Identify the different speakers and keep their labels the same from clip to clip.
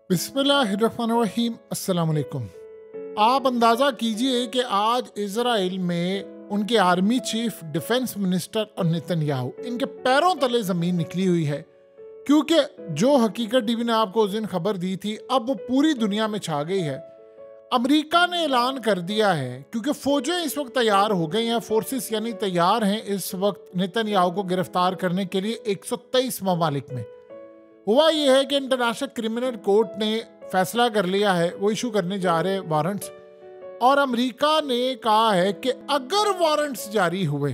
Speaker 1: बिस्मिल्लाहिर्रहमानिर्रहीम। अस्सलाम वालेकुम। आप अंदाज़ा कीजिए कि आज इजराइल में उनके आर्मी चीफ, डिफेंस मिनिस्टर और नेतन्याहू, इनके पैरों तले ज़मीन निकली हुई है, क्योंकि जो हकीकत टीवी ने आपको उस दिन खबर दी थी अब वो पूरी दुनिया में छा गई है। अमेरिका ने ऐलान कर दिया है, क्योंकि फौजें इस वक्त तैयार हो गई हैं, फोर्सेस यानी तैयार हैं इस वक्त नेतन्याहू को गिरफ्तार करने के लिए 123 ममालिक में। हुआ यह है कि इंटरनेशनल क्रिमिनल कोर्ट ने फैसला कर लिया है, वो इशू करने जा रहे हैं वारंट्स, और अमेरिका ने कहा है कि अगर वारंट्स जारी हुए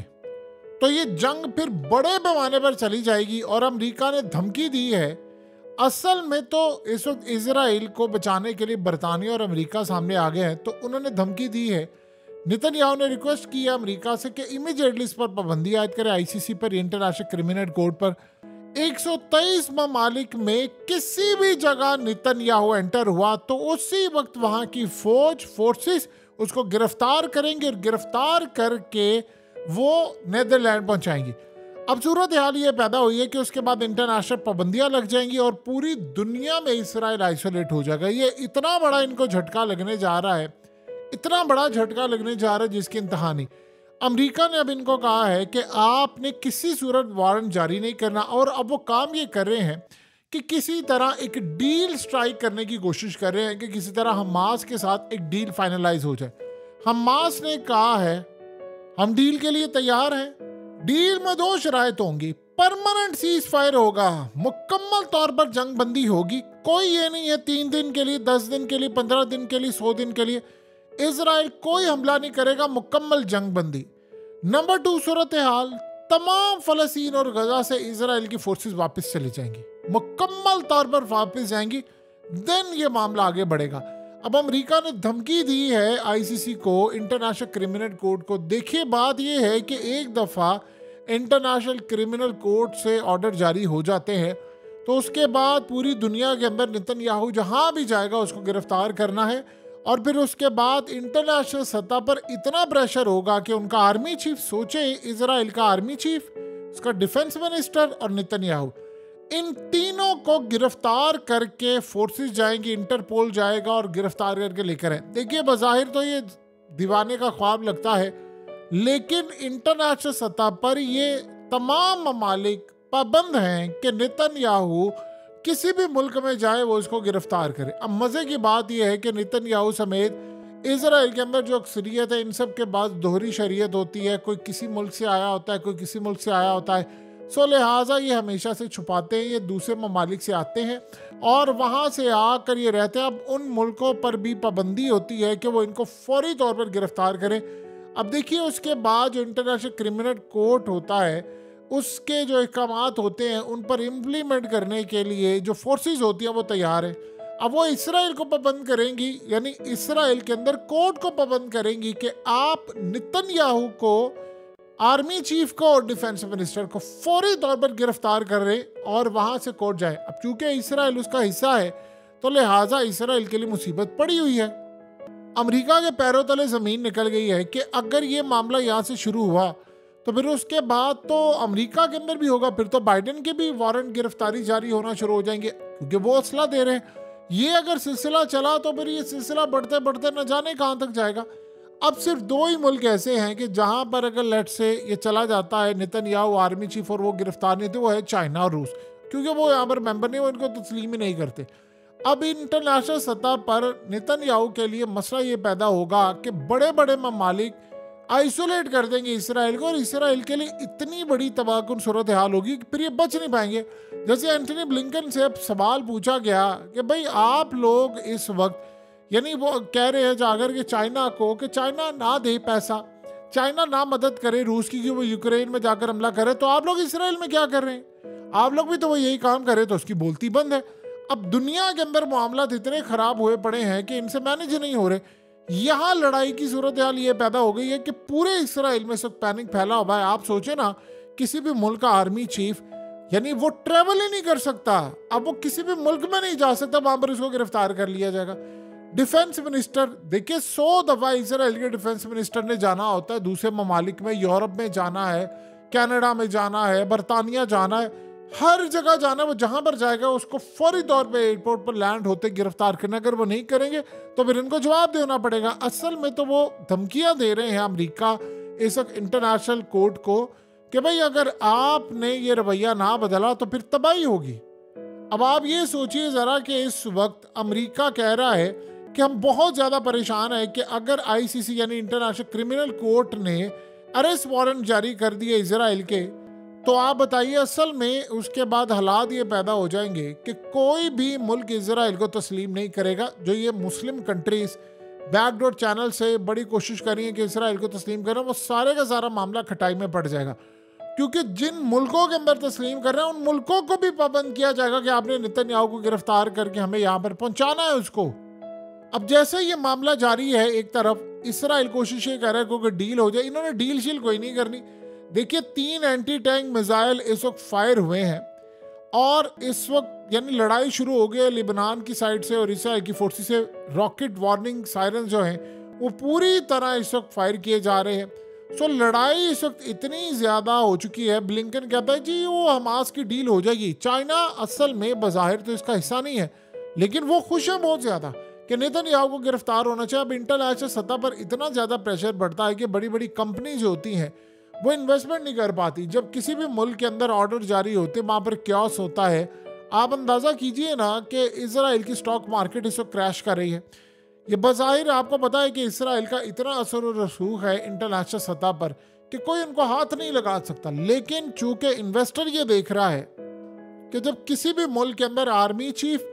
Speaker 1: तो ये जंग फिर बड़े पैमाने पर चली जाएगी। और अमेरिका ने धमकी दी है। असल में तो इस वक्त इजराइल को बचाने के लिए बरतानिया और अमेरिका सामने आ गए हैं, तो उन्होंने धमकी दी है। नेतन्याहू ने रिक्वेस्ट की है अमेरिका से कि इमीडिएटली इस पर पाबंदी आयद करे, आईसीसी पर, इंटरनेशनल क्रिमिनल कोर्ट पर। 123 ममालिक में किसी भी जगह नेतन्याहू एंटर हुआ तो उसी वक्त वहां की फोर्सेस उसको गिरफ्तार करेंगे और गिरफ्तार करके वो नेदरलैंड पहुंचाएंगी। अब सूरत हाल ये पैदा हुई है कि उसके बाद इंटरनेशनल पाबंदियां लग जाएंगी और पूरी दुनिया में इसराइल आइसोलेट हो जाएगा। ये इतना बड़ा इनको झटका लगने जा रहा है, इतना बड़ा झटका लगने जा रहा है जिसकी इंतहा नहीं। अमेरिका ने अब इनको कहा है कि आपने किसी सूरत वारंट जारी नहीं करना, और अब वो काम ये कर रहे हैं कि किसी तरह एक डील स्ट्राइक करने की कोशिश कर रहे हैं कि किसी तरह हमास के साथ एक डील फाइनलाइज हो जाए। हमास ने कहा है हम डील के लिए तैयार हैं। डील में 2 शराइत होंगी। परमानेंट सीज फायर होगा, मुकम्मल तौर पर जंग बंदी होगी। कोई ये नहीं है 3 दिन के लिए, 10 दिन के लिए, 15 दिन के लिए, 100 दिन के लिए इजराइल कोई हमला नहीं करेगा, मुकम्मल जंग बंदी। नंबर 2 सूरत हाल, तमाम फलस्तीन और गजा से इजराइल की फोर्सेस वापस चली जाएंगी, मुकम्मल तौर पर वापस जाएंगी। देन ये मामला आगे बढ़ेगा। अब अमेरिका ने धमकी दी है आईसीसी को, इंटरनेशनल क्रिमिनल कोर्ट को। देखिए बात ये है कि एक दफ़ा इंटरनेशनल क्रिमिनल कोर्ट से ऑर्डर जारी हो जाते हैं तो उसके बाद पूरी दुनिया के अंदर नेतन्याहू जहां भी जाएगा उसको गिरफ्तार करना है। और फिर उसके बाद इंटरनेशनल सतह पर इतना प्रेशर होगा कि उनका आर्मी चीफ, सोचे इजराइल का आर्मी चीफ, उसका डिफेंस मिनिस्टर और नेतन्याहू, इन तीनों को गिरफ्तार करके फोर्सेस जाएंगी, इंटरपोल जाएगा और गिरफ्तार करके लेकर आए। देखिए बज़ाहिर तो ये दीवाने का ख्वाब लगता है, लेकिन इंटरनेशनल सतह पर ये तमाम ममालिक पाबंद हैं कि नेतन्याहू किसी भी मुल्क में जाए वो इसको गिरफ्तार करे। अब मज़े की बात यह है कि नेतन्याहू समेत इजराइल के अंदर जो अक्सरियत है, इन सब के पास दोहरी शरीयत होती है। कोई किसी मुल्क से आया होता है, कोई किसी मुल्क से आया होता है, सो लिहाजा ये हमेशा से छुपाते हैं। ये दूसरे ममालिक से आते हैं और वहाँ से आकर ये रहते हैं। अब उन मुल्कों पर भी पाबंदी होती है कि वो इनको फौरी तौर पर गिरफ्तार करें। अब देखिए उसके बाद जो इंटरनेशनल क्रिमिनल कोर्ट होता है, उसके जो अहकामात होते हैं उन पर इम्प्लीमेंट करने के लिए जो फोर्सेस होती हैं वो तैयार है। अब वो इसराइल को पाबंद करेंगी, यानी इसराइल के अंदर कोर्ट को पाबंद करेंगी कि आप नेतन्याहू को, आर्मी चीफ को और डिफेंस मिनिस्टर को फौरी तौर पर गिरफ्तार कर रहे और वहां से कोर्ट जाए। अब चूंकि इसराइल उसका हिस्सा है तो लिहाजा इसराइल के लिए मुसीबत पड़ी हुई है। अमेरिका के पैरों तले जमीन निकल गई है कि अगर ये मामला यहाँ से शुरू हुआ तो फिर उसके बाद तो अमेरिका के अंदर भी होगा, फिर तो बाइडेन के भी वारंट गिरफ्तारी जारी होना शुरू हो जाएंगे, क्योंकि वो असला दे रहे हैं। ये अगर सिलसिला चला तो फिर ये सिलसिला बढ़ते बढ़ते न जाने कहाँ तक जाएगा। अब सिर्फ 2 ही मुल्क ऐसे हैं कि जहां पर अगर लेट से ये चला जाता है नेतन्याहू आर्मी चीफ और वो गिरफ्तार नहीं थे, वो है चाइना और रूस, क्योंकि वो यहाँ पर मेंबर नहीं, वो इनको तस्लीम ही नहीं करते। अब इंटरनेशनल सतह पर नेतन्याहू के लिए मसला ये पैदा होगा कि बड़े बड़े ममालिक आइसोलेट कर देंगे इसराइल को, और इसराइल के लिए इतनी बड़ी तबाहकुन सूरत हाल होगी कि फिर ये बच नहीं पाएंगे। जैसे एंथनी ब्लिंकन से अब सवाल पूछा गया कि भाई आप लोग इस वक्त, यानी वो कह रहे हैं जाकर के चाइना को कि चाइना ना दे पैसा, चाइना ना मदद करे रूस की कि वो यूक्रेन में जाकर हमला करे, तो आप लोग इसराइल में क्या कर रहे हैं? आप लोग भी तो वो यही काम करे, तो उसकी बोलती बंद है। अब दुनिया के अंदर मामला इतने खराब हुए पड़े हैं कि इनसे मैनेज नहीं हो रहे। यहाँ लड़ाई की सूरत हाल ये पैदा हो गई है कि पूरे इसराइल में सब पैनिक फैला हुआ है। आप सोचे ना, किसी भी मुल्क का आर्मी चीफ, यानी वो ट्रेवल ही नहीं कर सकता, अब वो किसी भी मुल्क में नहीं जा सकता, वहां पर उसको गिरफ्तार कर लिया जाएगा। डिफेंस मिनिस्टर, देखिए 100 दफा इसराइल के डिफेंस मिनिस्टर ने जाना होता है दूसरे ममालिक में, यूरोप में जाना है, कनाडा में जाना है, बरतानिया जाना है, हर जगह जाना, वो जहां पर जाएगा उसको फौरी तौर पे एयरपोर्ट पर लैंड होते गिरफ्तार करना। अगर वो नहीं करेंगे तो फिर इनको जवाब देना पड़ेगा। असल में तो वो धमकियां दे रहे हैं अमेरिका इस वक्त इंटरनेशनल कोर्ट को कि भाई अगर आपने ये रवैया ना बदला तो फिर तबाही होगी। अब आप ये सोचिए ज़रा कि इस वक्त अमेरिका कह रहा है कि हम बहुत ज़्यादा परेशान है कि अगर आईसीसी यानी इंटरनेशनल क्रिमिनल कोर्ट ने अरेस्ट वारंट जारी कर दिए इजराइल के, तो आप बताइए असल में उसके बाद हालात ये पैदा हो जाएंगे कि कोई भी मुल्क इजराइल को तस्लीम नहीं करेगा। जो ये मुस्लिम कंट्रीज बैकडोर चैनल से बड़ी कोशिश कर रही है कि इजराइल को तस्लीम करें, वो सारे का सारा मामला खटाई में पड़ जाएगा। क्योंकि जिन मुल्कों के अंदर तस्लीम कर रहे हैं उन मुल्कों को भी पाबंद किया जाएगा कि आपने नेतन्याहू को गिरफ्तार करके हमें यहाँ पर पहुंचाना है उसको। अब जैसे ये मामला जारी है, एक तरफ इसराइल कोशिश ये कर रहा है क्योंकि डील हो जाए, इन्होंने डील शील कोई नहीं करनी। देखिए 3 एंटी टैंक मिसाइल इस वक्त फायर हुए हैं और इस वक्त यानी लड़ाई शुरू हो गई है लिबनान की साइड से और इसराइल की फोर्सेस से। रॉकेट वार्निंग सायरन जो हैं वो पूरी तरह इस वक्त फायर किए जा रहे हैं। सो लड़ाई इस वक्त इतनी ज़्यादा हो चुकी है, ब्लिंकन कहता है जी वो हमास की डील हो जाएगी। चाइना असल में बज़ाहिर तो इसका हिस्सा नहीं है, लेकिन वो खुश है बहुत ज़्यादा कि नेतन्याहू को गिरफ्तार होना चाहिए। अब इंटरनेशनल सतह पर इतना ज़्यादा प्रेशर बढ़ता है कि बड़ी बड़ी कंपनी जो होती हैं वो इन्वेस्टमेंट नहीं कर पाती। जब किसी भी मुल्क के अंदर ऑर्डर जारी होते वहाँ पर क्यास होता है। आप अंदाज़ा कीजिए ना कि इजराइल की स्टॉक मार्केट इस वक्त क्रैश कर रही है। ये बज़ाहिर आपको पता है कि इसराइल का इतना असर और रसूख है इंटरनेशनल सतह पर कि कोई उनको हाथ नहीं लगा सकता। लेकिन चूंकि इन्वेस्टर ये देख रहा है कि जब किसी भी मुल्क के अंदर आर्मी चीफ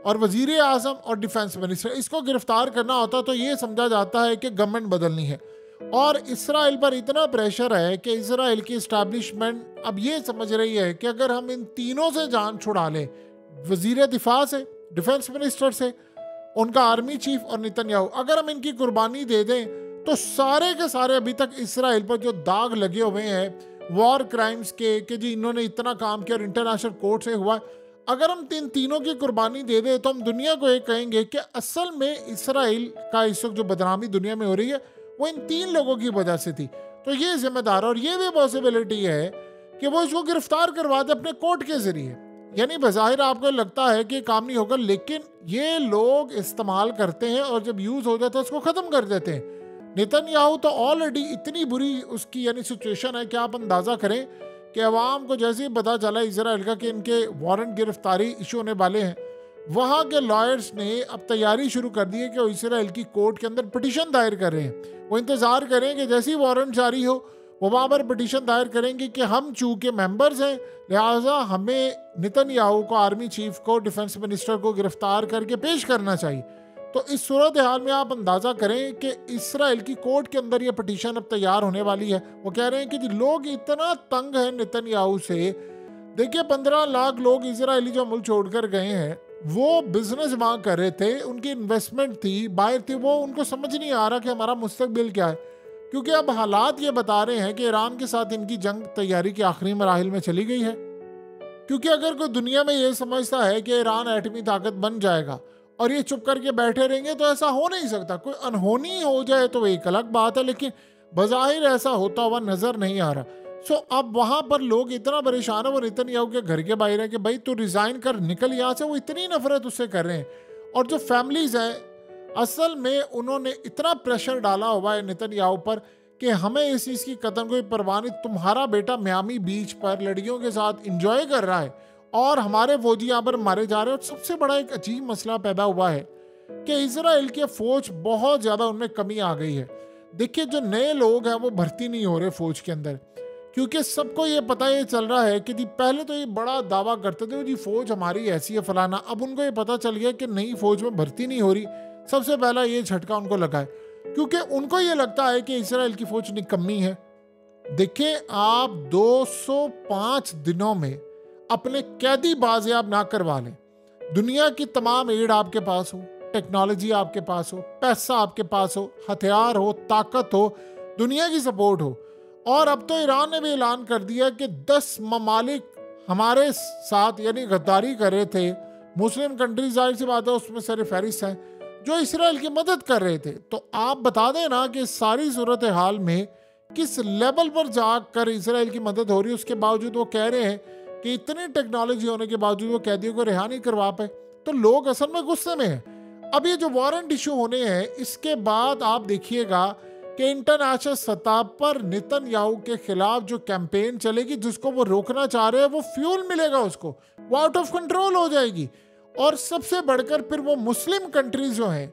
Speaker 1: और वजीर आजम और डिफेंस मिनिस्टर इसको गिरफ्तार करना होता तो ये समझा जाता है कि गवर्नमेंट बदलनी है। और इसराइल पर इतना प्रेशर है कि इसराइल की इस्टेब्लिशमेंट अब ये समझ रही है कि अगर हम इन तीनों से जान छुड़ा लें, वजीर दिफा से, डिफेंस मिनिस्टर से, उनका आर्मी चीफ और नेतन्याहू, अगर हम इनकी कुर्बानी दे दें तो सारे के सारे अभी तक इसराइल पर जो दाग लगे हुए हैं वॉर क्राइम्स के कि जी इन्होंने इतना काम किया और इंटरनेशनल कोर्ट से हुआ, अगर हम तीनों की कुर्बानी दे दें तो हम दुनिया को ये कहेंगे कि असल में इसराइल का इस वक्त जो बदनामी दुनिया में हो रही है वो इन 3 लोगों की वजह से थी। तो ये जिम्मेदार, और ये भी पॉसिबिलिटी है कि वो इसको गिरफ्तार करवा दे अपने कोर्ट के जरिए। यानी बज़ाहिर आपको लगता है कि काम नहीं होगा, लेकिन ये लोग इस्तेमाल करते हैं और जब यूज़ हो जाता है उसको ख़त्म कर देते हैं। नेतन्याहू तो ऑलरेडी इतनी बुरी उसकी यानी सिचुएशन है कि आप अंदाज़ा करें कि अवाम को जैसे ही पता चला इजराइल का कि इनके वारंट गिरफ्तारी इशू होने वाले हैं, वहाँ के लॉयर्स ने अब तैयारी शुरू कर दी है कि वो इसराइल की कोर्ट के अंदर पिटीशन दायर कर रहे हैं। वो इंतज़ार करें कि जैसे ही वारंट जारी हो वो वहाँ पर पिटीशन दायर करेंगे कि हम चूँकि मेंबर्स हैं लिहाजा हमें नेतन्याहू को, आर्मी चीफ को, डिफेंस मिनिस्टर को गिरफ्तार करके पेश करना चाहिए। तो इस सूरत हाल में आप अंदाज़ा करें कि इसराइल की कोर्ट के अंदर ये पिटीशन अब तैयार होने वाली है। वो कह रहे हैं कि लोग इतना तंग हैं नेतन्याहू से। देखिए 15 लाख लोग इजरायली जो मुल्क छोड़कर गए हैं वो बिजनेस वहाँ कर रहे थे, उनकी इन्वेस्टमेंट थी, बाहर थी, वो उनको समझ नहीं आ रहा कि हमारा मुस्तकबिल क्या है। क्योंकि अब हालात ये बता रहे हैं कि ईरान के साथ इनकी जंग तैयारी के आखिरी मराहिल में चली गई है। क्योंकि अगर कोई दुनिया में ये समझता है कि ईरान एटमी ताकत बन जाएगा और ये चुप करके बैठे रहेंगे तो ऐसा हो नहीं सकता। कोई अनहोनी हो जाए तो एक अलग बात है, लेकिन बज़ाहिर ऐसा होता हुआ नजर नहीं आ रहा। सो अब वहाँ पर लोग इतना परेशान है, वो नेतन्याहू के घर के बाहर है कि भाई तू रिजाइन कर, निकल यहाँ से। वो इतनी नफरत उससे कर रहे हैं। और जो फैमिलीज हैं असल में उन्होंने इतना प्रेशर डाला हुआ है नेतन्याहू पर कि हमें इस चीज़ की कतन कोई परवाह नहीं, तुम्हारा बेटा मियामी बीच पर लड़कियों के साथ इंजॉय कर रहा है और हमारे फौजी यहाँ पर मारे जा रहे हैं। और सबसे बड़ा एक अजीब मसला पैदा हुआ है कि इसराइल के फौज बहुत ज़्यादा उनमें कमी आ गई है। देखिए जो नए लोग हैं वो भर्ती नहीं हो रहे फौज के अंदर, क्योंकि सबको ये पता ये चल रहा है कि जी पहले तो ये बड़ा दावा करते थे जी फौज हमारी ऐसी है फलाना, अब उनको ये पता चल गया कि नई फौज में भर्ती नहीं हो रही। सबसे पहला ये झटका उनको लगा है क्योंकि उनको ये लगता है कि इसराइल की फौज निकम्मी है। देखिए आप 205 दिनों में अपने कैदी बाजियाब ना करवा लें, दुनिया की तमाम एड आपके पास हो, टेक्नोलॉजी आपके पास हो, पैसा आपके पास हो, हथियार हो, ताकत हो, दुनिया की सपोर्ट हो, और अब तो ईरान ने भी ऐलान कर दिया कि 10 ममालिक हमारे साथ यानी गद्दारी कर रहे थे। मुस्लिम कंट्रीज जाहिर सी बात है उसमें सारे फहरिस्त हैं जो इसराइल की मदद कर रहे थे। तो आप बता दें ना कि सारी सूरत हाल में किस लेवल पर जाकर इसराइल की मदद हो रही है, उसके बावजूद वो कह रहे हैं कि इतनी टेक्नोलॉजी होने के बावजूद वो कैदियों को रिहा नहीं करवा पाए, तो लोग असल में गुस्से में हैं। अब ये जो वारंट इशू होने हैं, इसके बाद आप देखिएगा कि इंटरनेशनल सतह पर नेतन्याहू के खिलाफ जो कैंपेन चलेगी, जिसको वो रोकना चाह रहे हैं, वो फ्यूल मिलेगा उसको, वो आउट ऑफ कंट्रोल हो जाएगी। और सबसे बढ़कर फिर वो मुस्लिम कंट्रीज जो हैं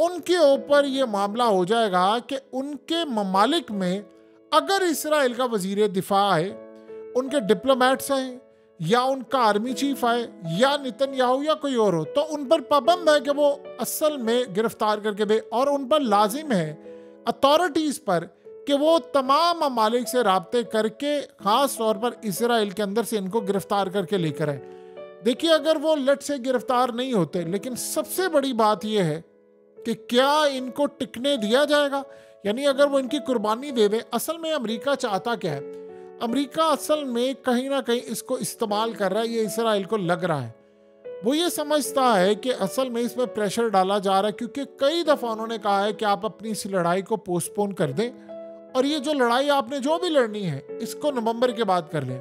Speaker 1: उनके ऊपर ये मामला हो जाएगा कि उनके ममालिक में अगर इसराइल का वजीर दिफा है, उनके डिप्लोमेट्स हैं, या उनका आर्मी चीफ है, या नेतन्याहू या कोई और हो, तो उन पर पाबंद है कि वो असल में गिरफ्तार करके दे। और उन पर लाजिम है अथॉरिटीज़ पर कि वो तमाम ममालिक से राब्ते करके ख़ास तौर पर इसराइल के अंदर से इनको गिरफ्तार करके लेकर आए। देखिए, अगर वो लट से गिरफ्तार नहीं होते, लेकिन सबसे बड़ी बात यह है कि क्या इनको टिकने दिया जाएगा, यानी अगर वो इनकी कुर्बानी दे दें। असल में अमेरिका चाहता क्या है? अमेरिका असल में कहीं ना कहीं इसको इस्तेमाल कर रहा है, ये इसराइल को लग रहा है। वो ये समझता है कि असल में इसमें प्रेशर डाला जा रहा है, क्योंकि कई दफ़ा उन्होंने कहा है कि आप अपनी इस लड़ाई को पोस्टपोन कर दें, और ये जो लड़ाई आपने जो भी लड़नी है इसको नवंबर के बाद कर लें,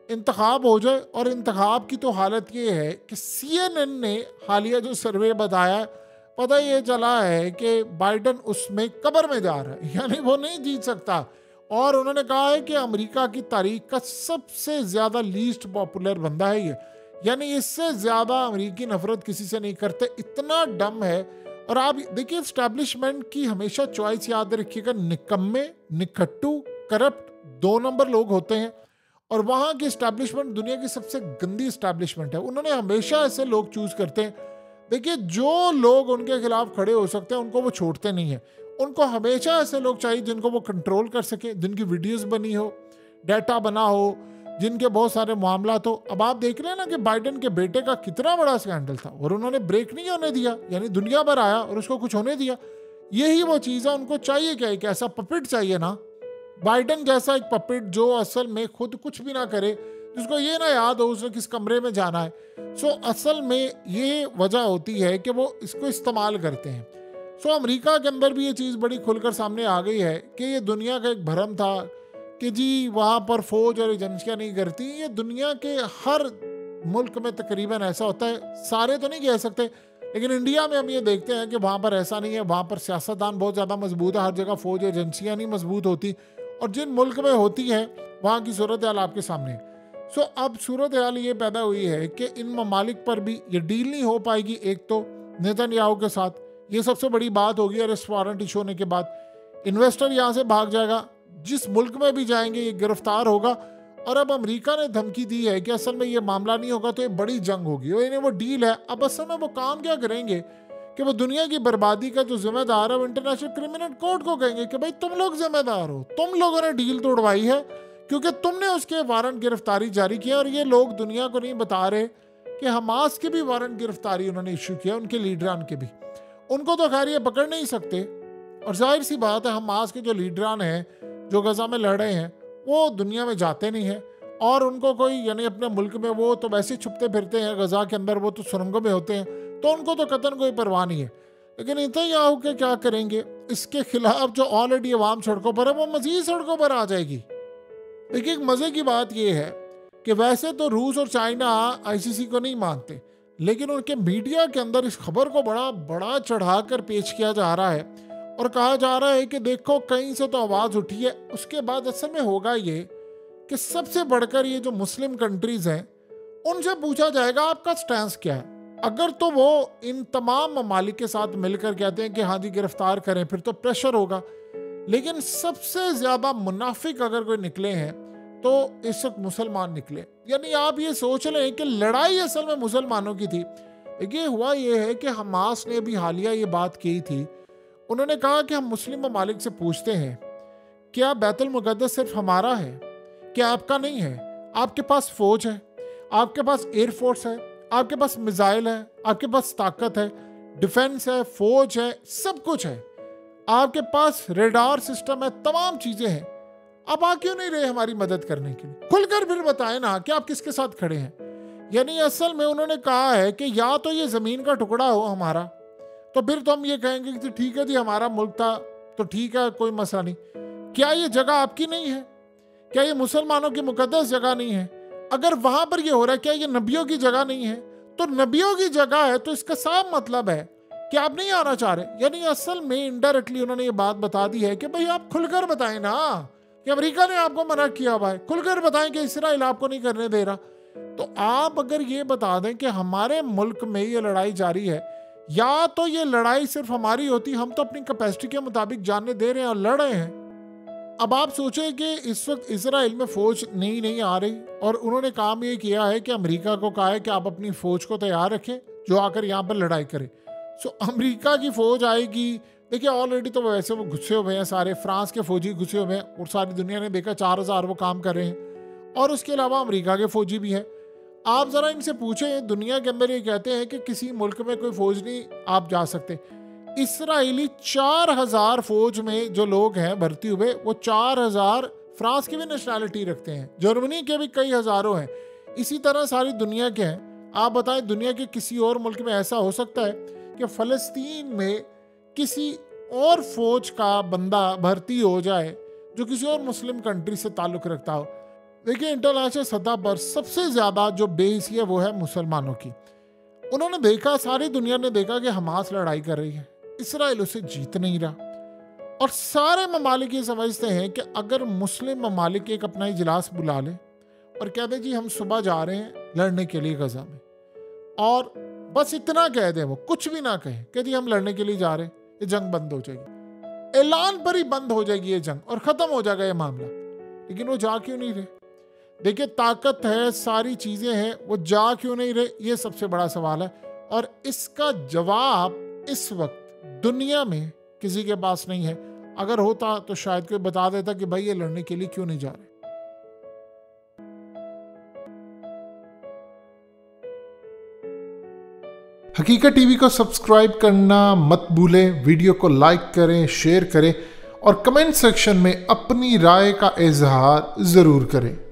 Speaker 1: इंतखाब हो जाए। और इंतखाब की तो हालत ये है कि CNN ने हालिया जो सर्वे बताया, पता ये चला है कि बाइडन उसमें कब्र में जा रहा है, यानी वो नहीं जीत सकता। और उन्होंने कहा है कि अमेरिका की तारीख का सबसे ज़्यादा लीस्ट पॉपुलर बंदा है ये, यानी इससे ज़्यादा अमेरिकी नफरत किसी से नहीं करते, इतना डम है। और आप देखिए, एस्टैब्लिशमेंट की हमेशा चॉइस याद रखिएगा, निकम्मे, निकट्टू, करप्ट 2 नंबर लोग होते हैं। और वहाँ की एस्टैब्लिशमेंट दुनिया की सबसे गंदी एस्टैब्लिशमेंट है, उन्होंने हमेशा ऐसे लोग चूज करते हैं। देखिए, जो लोग उनके खिलाफ खड़े हो सकते हैं उनको वो छोड़ते नहीं हैं, उनको हमेशा ऐसे लोग चाहिए जिनको वो कंट्रोल कर सके, जिनकी वीडियोस बनी हो, डाटा बना हो, जिनके बहुत सारे मामला। तो अब आप देख रहे हैं ना कि बाइडन के बेटे का कितना बड़ा स्कैंडल था और उन्होंने ब्रेक नहीं होने दिया, यानी दुनिया भर आया और उसको कुछ होने दिया। यही वो चीज़ है, उनको चाहिए क्या, एक ऐसा पपेट चाहिए ना, बाइडन जैसा एक पपेट जो असल में खुद कुछ भी ना करे, जिसको ये ना याद हो उसने किस कमरे में जाना है। सो असल में ये वजह होती है कि वो इसको इस्तेमाल करते हैं। सो अमेरिका के अंदर भी ये चीज़ बड़ी खुलकर सामने आ गई है कि ये दुनिया का एक भ्रम था कि जी वहाँ पर फौज और एजेंसियाँ नहीं करती। ये दुनिया के हर मुल्क में तकरीबन ऐसा होता है, सारे तो नहीं कह सकते, लेकिन इंडिया में हम ये देखते हैं कि वहाँ पर ऐसा नहीं है। वहाँ पर सियासतदान बहुत ज़्यादा मजबूत है, हर जगह फौज एजेंसियाँ नहीं मजबूत होती, और जिन मुल्क में होती हैं वहाँ की सूरत हाल आपके सामने है। सो अब सूरत हाल ये पैदा हुई है कि इन ममालिक पर भी ये डील नहीं हो पाएगी। एक तो नेतन्याहू के साथ ये सबसे बड़ी बात होगी, अरेस्ट वारंट इशू होने के बाद इन्वेस्टर यहाँ से भाग जाएगा, जिस मुल्क में भी जाएंगे ये गिरफ्तार होगा। और अब अमेरिका ने धमकी दी है कि असल में ये मामला नहीं होगा तो ये बड़ी जंग होगी, और इन्हें वो डील है। अब असल में वो काम क्या करेंगे कि वो दुनिया की बर्बादी का जो जिम्मेदार है वो इंटरनेशनल क्रिमिनल कोर्ट को कहेंगे कि भाई तुम लोग जिम्मेदार हो, तुम लोगों ने डील तोड़वाई है, क्योंकि तुमने उसके वारंट गिरफ्तारी जारी किया। और ये लोग दुनिया को नहीं बता रहे कि हमास के भी वारंट गिरफ्तारी उन्होंने इशू किया, उनके लीडरान के भी। उनको तो खैर ये पकड़ नहीं सकते, और जाहिर सी बात है हमास के जो लीडरान हैं जो गजा में लड़ रहे हैं वो दुनिया में जाते नहीं हैं, और उनको कोई यानी अपने मुल्क में वो तो वैसे छुपते फिरते हैं गजा के अंदर, वो तो सुरंगों में होते हैं, तो उनको तो कतन कोई परवाह नहीं है। लेकिन नेतन्याहू के क्या करेंगे, इसके खिलाफ जो ऑलरेडी अवाम सड़कों पर है वो मजीद सड़कों पर आ जाएगी। देखिए, एक मजे की बात यह है कि वैसे तो रूस और चाइना ICC को नहीं मानते, लेकिन उनके मीडिया के अंदर इस खबर को बड़ा चढ़ाकर पेश किया जा रहा है और कहा जा रहा है कि देखो कहीं से तो आवाज़ उठी है। उसके बाद असल में होगा ये कि सबसे बढ़कर ये जो मुस्लिम कंट्रीज हैं उनसे पूछा जाएगा आपका स्टैंस क्या है। अगर तो वो इन तमाम ममालिक के साथ मिलकर कहते हैं कि हाँ जी गिरफ्तार करें, फिर तो प्रेशर होगा। लेकिन सबसे ज़्यादा मुनाफिक अगर कोई निकले हैं तो इस वक्त मुसलमान निकले। यानी आप ये सोच लें कि लड़ाई असल में मुसलमानों की थी। देखिए, हुआ ये है कि हमास ने भी हालिया ये बात की थी, उन्होंने कहा कि हम मुस्लिम ममालिक से पूछते हैं क्या बैतुल मुक़द्दस सिर्फ हमारा है, क्या आपका नहीं है? आपके पास फौज है, आपके पास एयरफोर्स है, आपके पास मिसाइल है, आपके पास ताकत है, डिफेंस है, फौज है, सब कुछ है, आपके पास रेडार सिस्टम है, तमाम चीजें हैं। आप आ क्यों नहीं रहे हमारी मदद करने के लिए? खुलकर फिर बताएं ना कि आप किसके साथ खड़े हैं। यानी असल में उन्होंने कहा है कि या तो ये जमीन का टुकड़ा हो हमारा, तो फिर तो हम ये कहेंगे कि ठीक है जी हमारा मुल्क था तो ठीक है कोई मसला नहीं। क्या ये जगह आपकी नहीं है? क्या ये मुसलमानों की मुकद्दस जगह नहीं है? अगर वहां पर ये हो रहा है, क्या ये नबियों की जगह नहीं है? तो नबियों की जगह है तो इसका साफ मतलब है कि आप नहीं आना चाह रहे। यानी असल में इनडायरेक्टली उन्होंने ये बात बता दी है कि भाई आप खुलकर बताएं ना, कि अमेरिका ने आपको मना किया हुआ है, खुलकर बताएं कि इस्राइल आपको नहीं करने दे रहा। तो आप अगर ये बता दें कि हमारे मुल्क में ये लड़ाई जारी है, या तो ये लड़ाई सिर्फ हमारी होती, हम तो अपनी कैपेसिटी के मुताबिक जानने दे रहे हैं और लड़ रहे हैं। अब आप सोचें कि इस वक्त इजराइल में फौज नहीं आ रही, और उन्होंने काम ये किया है कि अमेरिका को कहा है कि आप अपनी फौज को तैयार रखें जो आकर यहाँ पर लड़ाई करे। सो अमेरिका की फौज आएगी। देखिए ऑलरेडी तो वैसे वो घुसे हुए हैं, सारे फ्रांस के फौजी घुसे हुए हैं, और सारी दुनिया ने देखा 4000 वो काम कर रहे हैं, और उसके अलावा अमेरिका के फौजी भी हैं। आप ज़रा इनसे पूछें, दुनिया के अंदर ये कहते हैं कि किसी मुल्क में कोई फौज नहीं आप जा सकते। इसराइली 4000 फौज में जो लोग हैं भर्ती हुए, वो 4000 फ्रांस की भी नेशनैलिटी रखते हैं, जर्मनी के भी कई हज़ारों हैं, इसी तरह सारी दुनिया के हैं। आप बताएं दुनिया के किसी और मुल्क में ऐसा हो सकता है कि फ़लस्तीन में किसी और फौज का बंदा भर्ती हो जाए जो किसी और मुस्लिम कंट्री से ताल्लुक़ रखता हो? देखिए इंटरनेशनल सतह पर सबसे ज़्यादा जो बेहिसी है वो है मुसलमानों की। उन्होंने देखा, सारी दुनिया ने देखा कि हमास लड़ाई कर रही है, इसराइल उसे जीत नहीं रहा, और सारे ममालिक ये समझते हैं कि अगर मुस्लिम ममालिक एक अपना इजलास बुला ले और कह दे जी हम सुबह जा रहे हैं लड़ने के लिए गजा में, और बस इतना कह दे, वो कुछ भी ना कहे कि जी हम लड़ने के लिए जा रहे हैं, ये जंग बंद हो जाएगी, ऐलान पर ही बंद हो जाएगी ये जंग और ख़त्म हो जाएगा ये मामला। लेकिन वो जा क्यों नहीं रहे? देखिए ताकत है, सारी चीज़ें हैं, वो जा क्यों नहीं रहे, ये सबसे बड़ा सवाल है। और इसका जवाब इस वक्त दुनिया में किसी के पास नहीं है। अगर होता तो शायद कोई बता देता कि भाई ये लड़ने के लिए क्यों नहीं जा रहे। हकीकत टीवी को सब्सक्राइब करना मत भूलें, वीडियो को लाइक करें, शेयर करें और कमेंट सेक्शन में अपनी राय का इजहार ज़रूर करें।